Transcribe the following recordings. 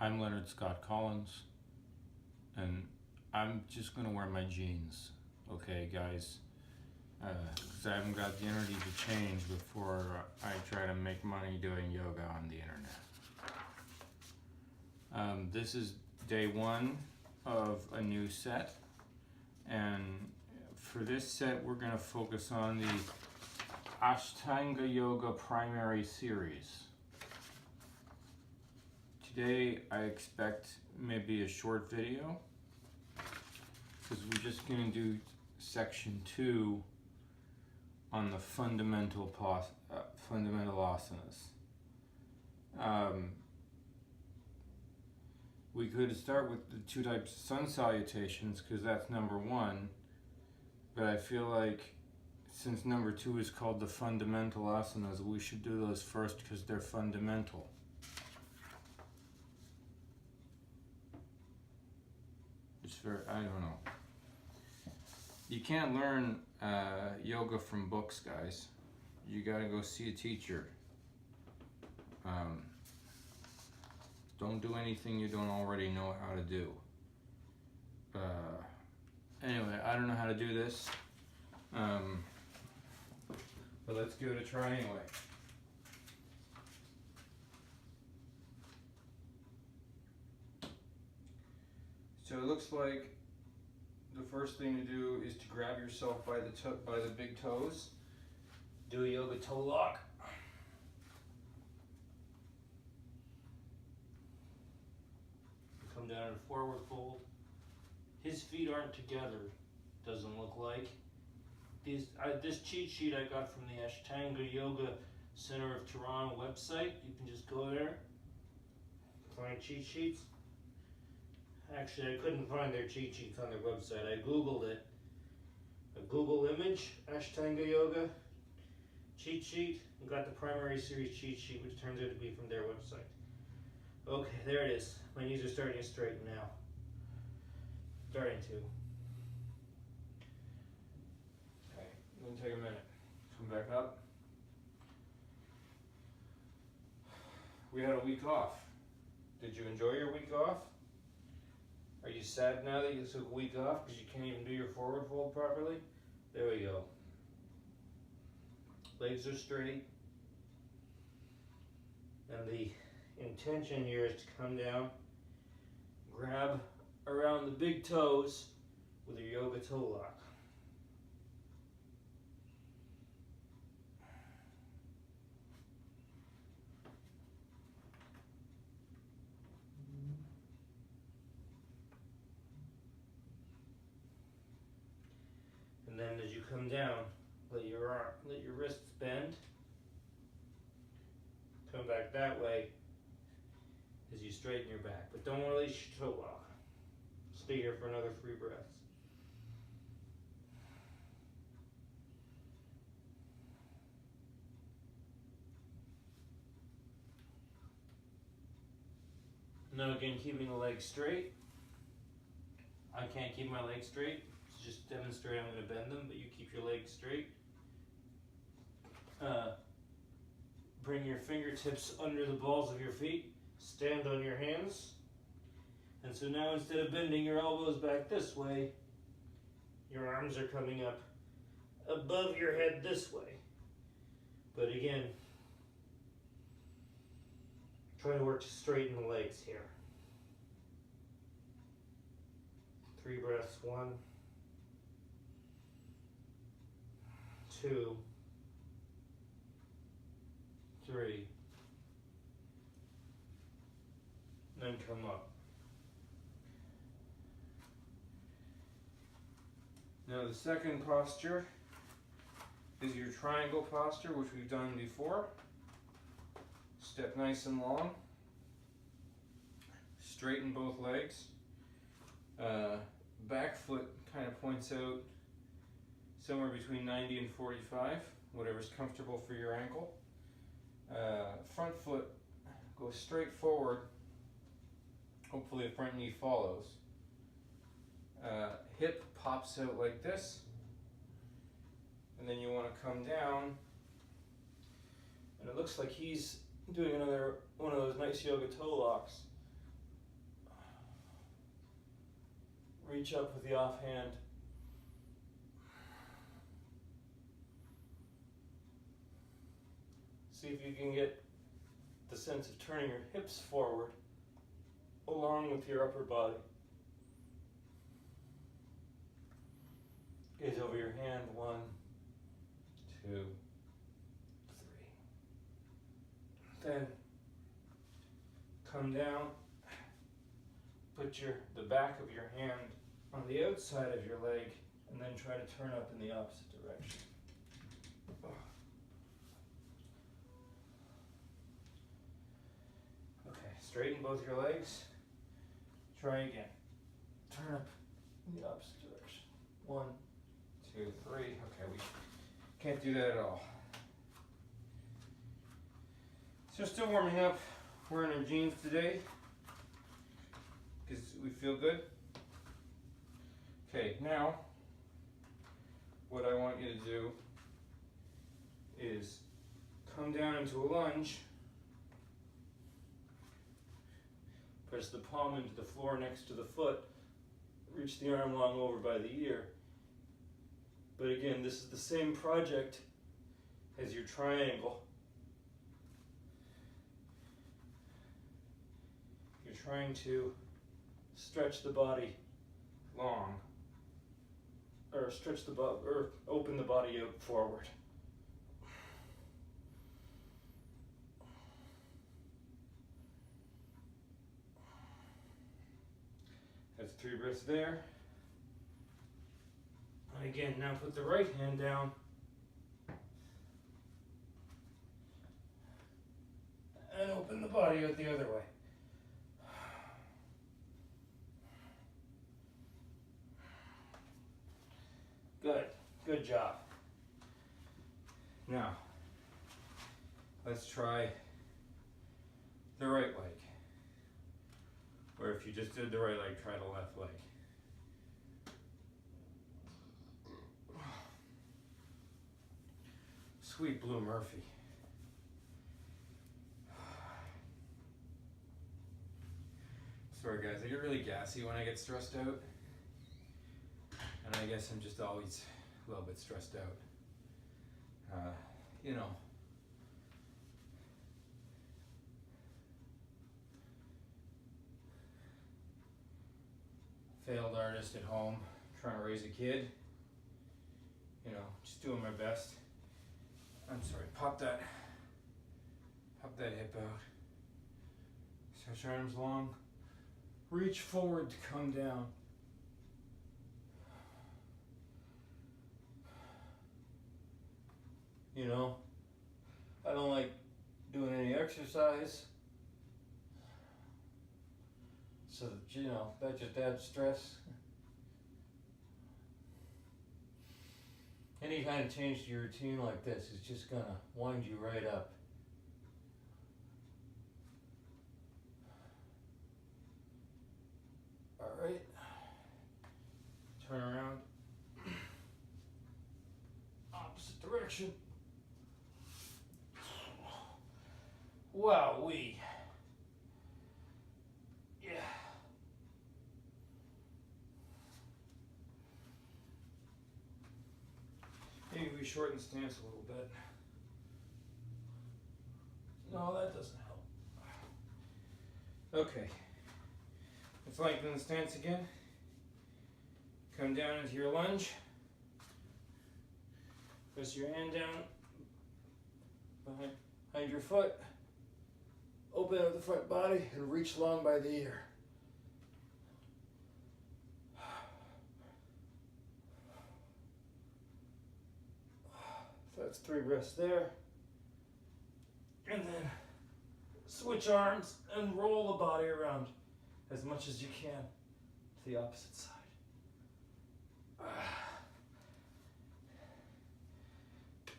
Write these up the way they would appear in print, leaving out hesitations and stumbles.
I'm Leonard Scott Collins, and I'm just gonna wear my jeans, okay, guys? Because I haven't got the energy to change before I try to make money doing yoga on the internet. This is day one of a new set, and for this set, we're gonna focus on the Ashtanga Yoga primary series. Today I expect maybe a short video because we're just going to do section 2 on the fundamental asanas. We could start with the 2 types of sun salutations because that's number 1, but I feel like since number 2 is called the fundamental asanas, we should do those first because they're fundamental. I don't know. You can't learn yoga from books, guys. You gotta go see a teacher. Don't do anything you don't already know how to do. Anyway, I don't know how to do this. But let's give it a try anyway. So it looks like the first thing to do is to grab yourself by the big toes. Do a yoga toe lock. Come down in a forward fold. His feet aren't together, doesn't look like. This cheat sheet I got from the Ashtanga Yoga Center of Toronto website. You can just go there, find cheat sheets. Actually, I couldn't find their cheat sheets on their website. I Googled it. A Google image, Ashtanga Yoga cheat sheet, and got the primary series cheat sheet, which turns out to be from their website. Okay, there it is. My knees are starting to straighten now. Starting to. Okay, let me take a minute. Come back up. We had a week off. Did you enjoy your week off? Are you sad now that you took a week off because you can't even do your forward fold properly? There we go. Legs are straight. And the intention here is to come down, grab around the big toes with your yoga toe lock. And then as you come down, let your wrists bend. Come back that way as you straighten your back. But don't release your toe lock. Stay here for another 3 breaths. Now again, keeping the legs straight. I can't keep my legs straight. To just demonstrate, I'm going to bend them, but you keep your legs straight. Bring your fingertips under the balls of your feet. Stand on your hands. And so now instead of bending your elbows back this way, your arms are coming up above your head this way. But again, try to work to straighten the legs here. 3 breaths. 1, 2, 3. Then come up. Now the second posture is your triangle posture, which we've done before. Step nice and long. Straighten both legs. Back foot kind of points out somewhere between 90 and 45, whatever's comfortable for your ankle. Front foot goes straight forward. Hopefully the front knee follows. Hip pops out like this. And then you want to come down. And it looks like he's doing another one of those nice yoga toe locks. reach up with the offhand. See if you can get the sense of turning your hips forward along with your upper body. Gaze over your hand. 1, 2, 3. Then come down. Put the back of your hand on the outside of your leg, and then try to turn up in the opposite direction. Okay, straighten both your legs. Try again. Turn up in the opposite direction. 1, 2, 3. Okay, we can't do that at all. So still warming up. Wearing our jeans today because we feel good. Okay, now what I want you to do is come down into a lunge. Press the palm into the floor next to the foot. Reach the arm long over by the ear. But again, this is the same project as your triangle. You're trying to stretch the body long, or open the body out forward. That's 3 breaths there. And again, now put the right hand down. And open the body out the other way. Good. Good job. Now, let's try the right leg. Or if you just did the right leg, try the left leg. Sweet Blue Murphy. Sorry guys, I get really gassy when I get stressed out. And I guess I'm just always a little bit stressed out. You know. Failed artist at home, trying to raise a kid. You know, just doing my best. I'm sorry, pop that hip out. Stretch your arms long. Reach forward to come down. You know, I don't like doing any exercise. So, you know, that just adds stress. Any kind of change to your routine like this is just gonna wind you right up. All right, turn around, opposite direction. Wowee. Yeah. Maybe we shorten the stance a little bit. No, that doesn't help. Okay. Let's lengthen the stance again. Come down into your lunge. Press your hand down behind your foot. Open up the front body and reach long by the ear. So that's 3 breaths there. And then switch arms and roll the body around as much as you can to the opposite side.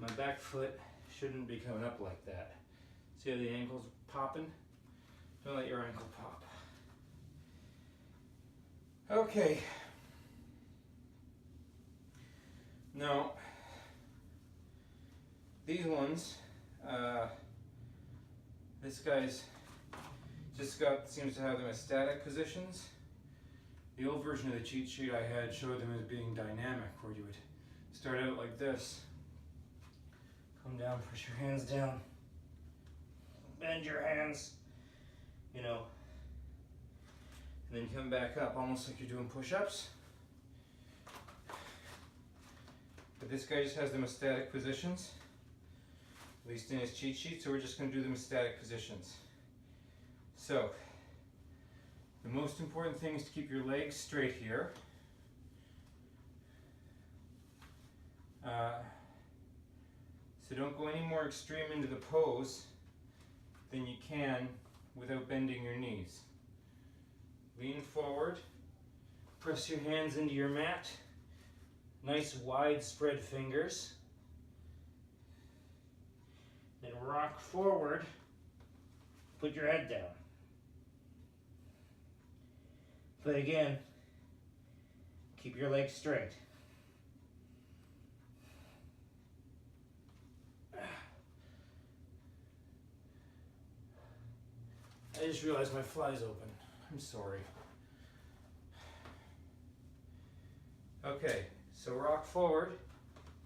My back foot shouldn't be coming up like that. See how the ankle's popping? Don't let your ankle pop. Okay. Now, these ones, this guy's just seems to have them as static positions. The old version of the cheat sheet I had showed them as being dynamic, where you would start out like this, come down, push your hands down, bend your hands, you know, and then come back up almost like you're doing push-ups. But this guy just has them as static positions, at least in his cheat sheet, so we're just going to do them as static positions. So, the most important thing is to keep your legs straight here. So don't go any more extreme into the pose than you can without bending your knees. Lean forward, press your hands into your mat, nice wide spread fingers. Then rock forward, put your head down. But again, keep your legs straight. I just realized my fly's open. I'm sorry. Okay, so rock forward,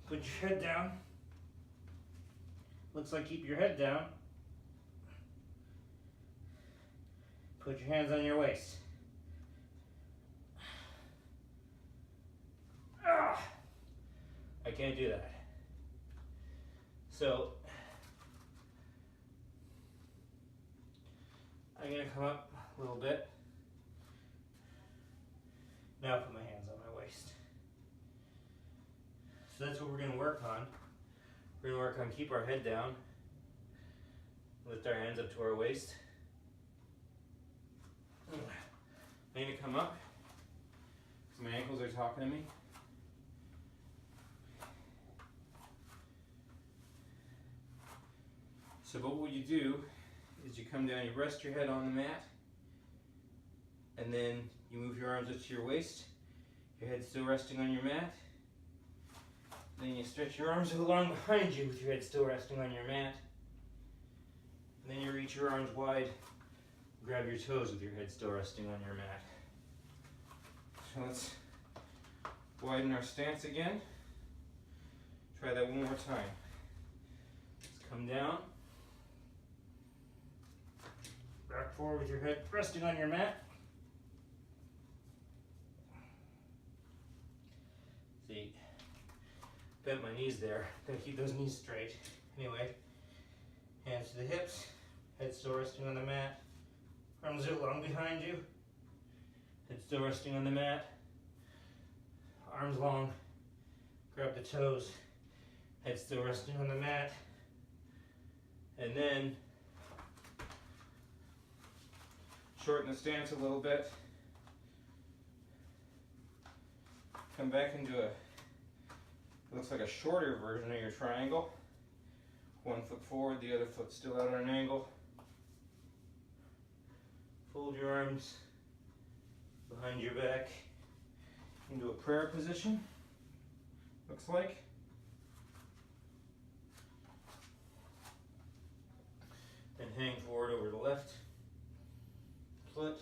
put your head down. Looks like keep your head down. Put your hands on your waist. I can't do that. So, I'm going to come up a little bit. Now put my hands on my waist. So that's what we're going to work on. We're going to work on keep our head down, lift our hands up to our waist. I'm going to come up because my ankles are talking to me. So what you do is you come down, you rest your head on the mat, and then you move your arms up to your waist, your head still resting on your mat. Then you stretch your arms along behind you with your head still resting on your mat. And then you reach your arms wide, grab your toes with your head still resting on your mat. So let's widen our stance again. Try that one more time. Let's come down. Back forward with your head resting on your mat. See, bent my knees there. Gotta keep those knees straight. Anyway, hands to the hips, head still resting on the mat. Arms are long behind you. Head still resting on the mat. Arms long. Grab the toes. Head still resting on the mat. And then shorten the stance a little bit. Come back into it looks like a shorter version of your triangle. One foot forward, the other foot still out at an angle. Fold your arms behind your back into a prayer position, looks like. Then hang forward over the left foot.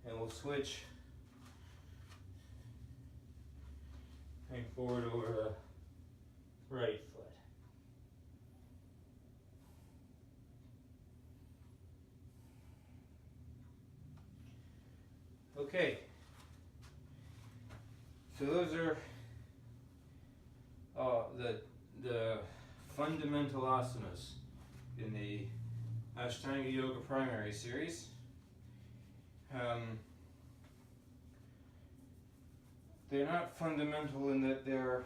And we'll switch. Hang forward over the right foot. Okay. So those are the fundamental asanas in the Ashtanga Yoga Primary Series. They're not fundamental in that they're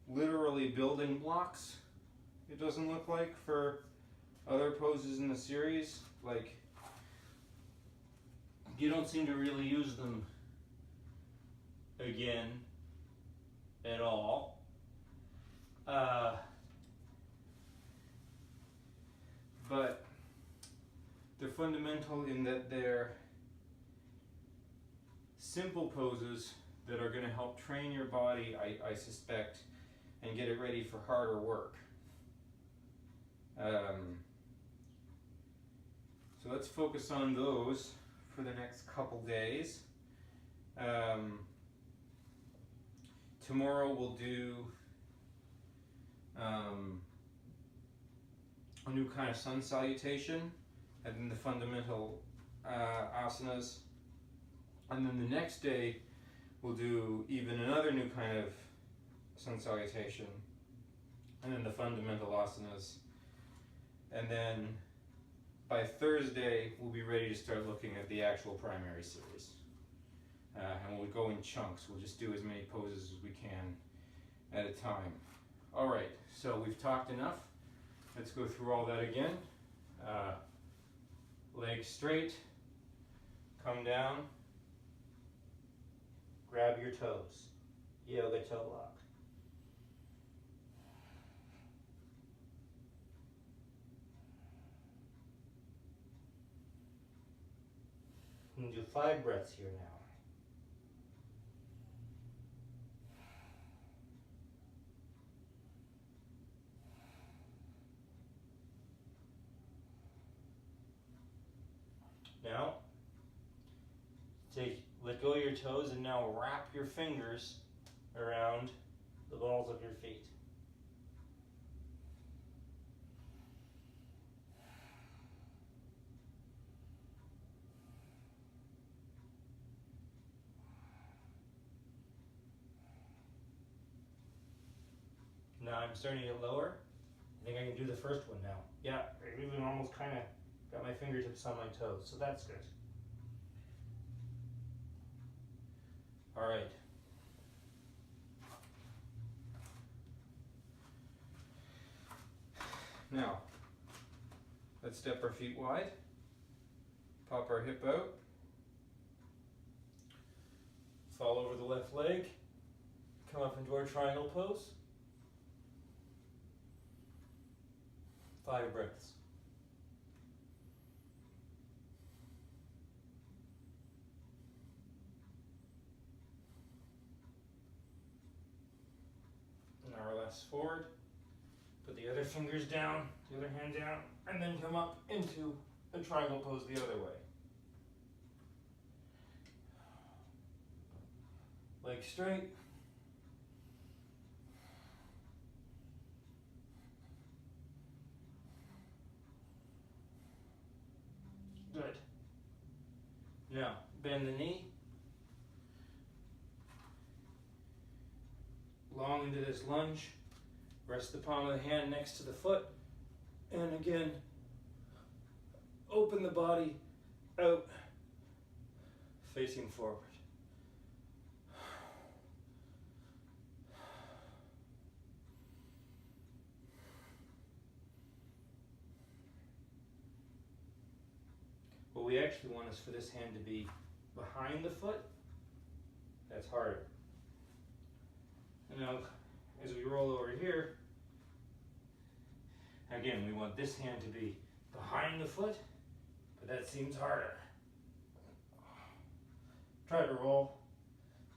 literally building blocks, it doesn't look like, for other poses in the series. Like, you don't seem to really use them again at all. But they're fundamental in that they're simple poses that are going to help train your body, I suspect, and get it ready for harder work. So let's focus on those for the next couple days. Tomorrow we'll do a new kind of sun salutation, and then the fundamental asanas. And then the next day we'll do even another new kind of sun salutation, and then the fundamental asanas. And then by Thursday we'll be ready to start looking at the actual primary series. And we'll go in chunks. We'll just do as many poses as we can at a time. All right, so we've talked enough. Let's go through all that again. Legs straight, come down, grab your toes, yoga toe lock. I'm gonna do 5 breaths here now. Now, let go of your toes and now wrap your fingers around the balls of your feet. Now I'm starting to get lower. I think I can do the first one now. Yeah, I even almost kind of got my fingertips on my toes, so that's good. All right. Now, let's step our feet wide, pop our hip out, fall over the left leg, come up into our triangle pose. 5 breaths. Now relax forward, put the other fingers down, the other hand down, and then come up into the triangle pose the other way. Legs straight. Good. Now, bend the knee. Long into this lunge. Rest the palm of the hand next to the foot. And again, open the body out, facing forward. What we actually want is for this hand to be behind the foot. That's harder. And now, as we roll over here, again, we want this hand to be behind the foot, but that seems harder. Try to roll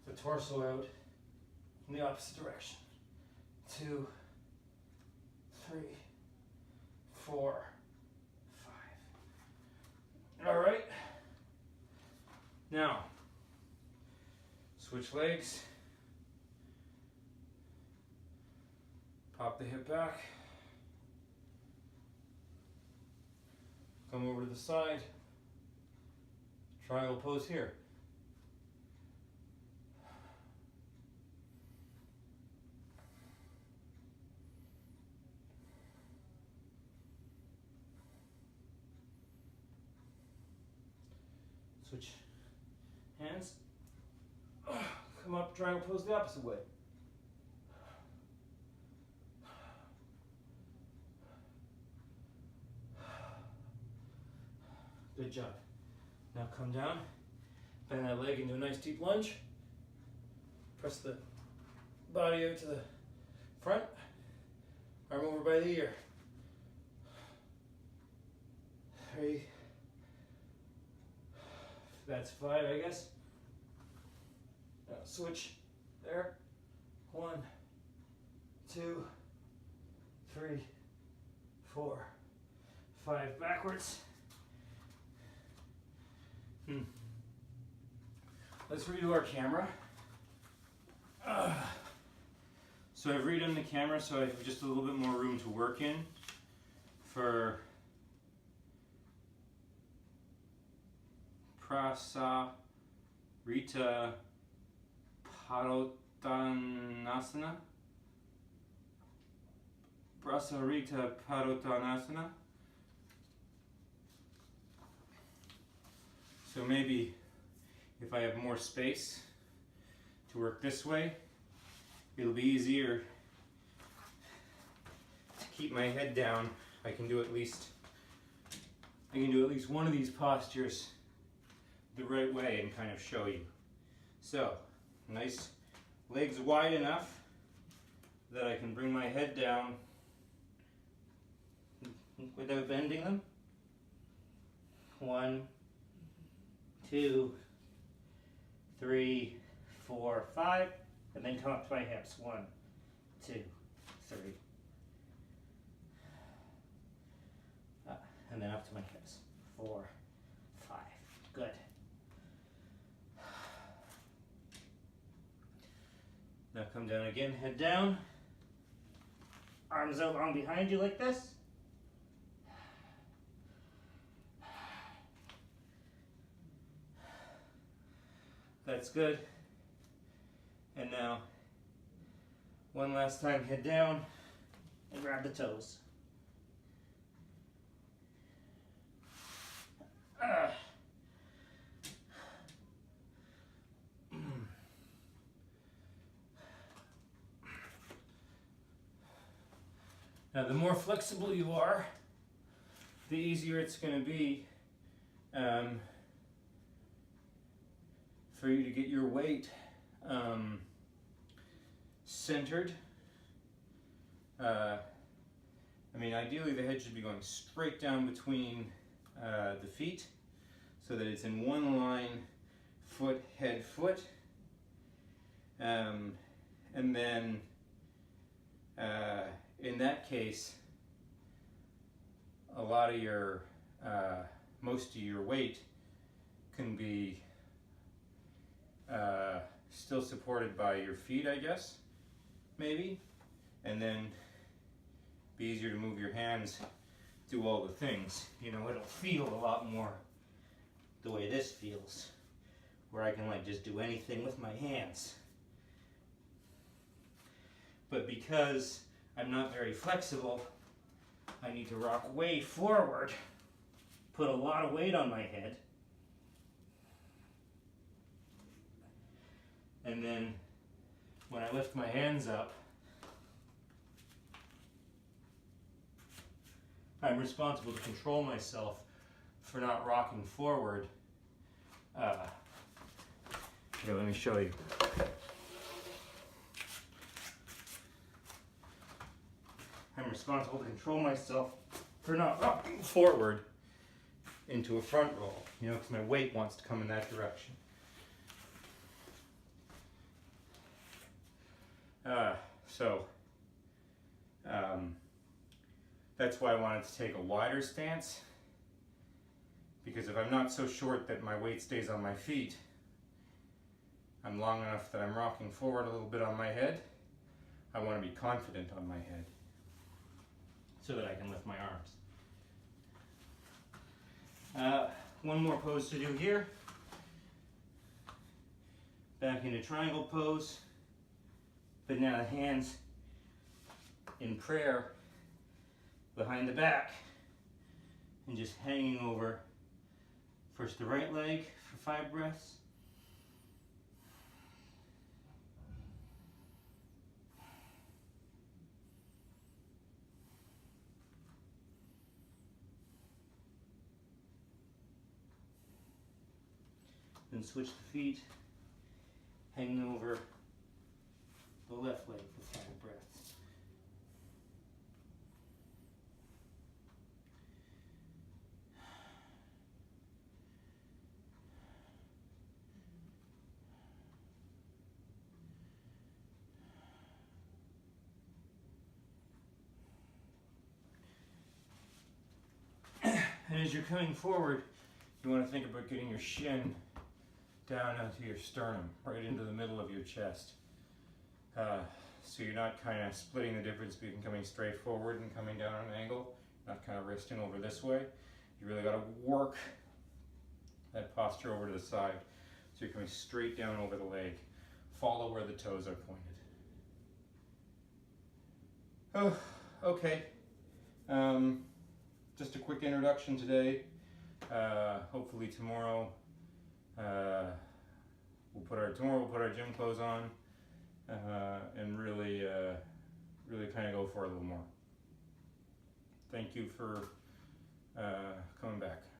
the torso out in the opposite direction. 2, 3, 4, 5. All right. Now, switch legs. Pop the hip back. Come over to the side. Triangle pose here. Switch hands. Come up, triangle pose the opposite way. Good job. Now come down, bend that leg into a nice deep lunge. Press the body out to the front, arm over by the ear. 3, that's 5, I guess. Now switch there. 1, 2, 3, 4, 5 backwards. Let's redo our camera. So I've redone the camera so I have just a little bit more room to work in for Prasarita Padottanasana. Prasarita Padottanasana. So maybe if I have more space to work this way, it'll be easier to keep my head down. I can do at least one of these postures the right way and kind of show you. So, nice legs wide enough that I can bring my head down without bending them. 1, 2, 3, 4, 5, and then come up to my hips. 1, 2, 3. And then up to my hips. 4, 5. Good. Now come down again, head down. Arms out long behind you like this. That's good. And now, one last time, head down and grab the toes. Now, the more flexible you are, the easier it's going to be for you to get your weight centered. I mean, ideally the head should be going straight down between the feet so that it's in one line, foot, head, foot. And then in that case, a lot of your, most of your weight can be still supported by your feet, I guess, maybe, and then be easier to move your hands, do all the things. You know, it'll feel a lot more the way this feels, where I can like just do anything with my hands. But because I'm not very flexible, I need to rock way forward, put a lot of weight on my head, and then when I lift my hands up, I'm responsible to control myself for not rocking forward. Here, let me show you. I'm responsible to control myself for not rocking forward into a front roll, you know, because my weight wants to come in that direction. That's why I wanted to take a wider stance, because if I'm not so short that my weight stays on my feet, I'm long enough that I'm rocking forward a little bit on my head. I want to be confident on my head so that I can lift my arms. One more pose to do here. Back into triangle pose, but now the hands in prayer behind the back and just hanging over first the right leg for 5 breaths. Then switch the feet, hanging over the left leg for 5 breaths. And as you're coming forward, you want to think about getting your shin down onto your sternum, right into the middle of your chest. So you're not kind of splitting the difference between coming straight forward and coming down on an angle, not kind of wristing over this way. You really got to work that posture over to the side. So you're coming straight down over the leg. Follow where the toes are pointed. Oh, okay. Just a quick introduction today. Hopefully tomorrow we'll put our gym clothes on and really kind of go for it a little more. Thank you for coming back.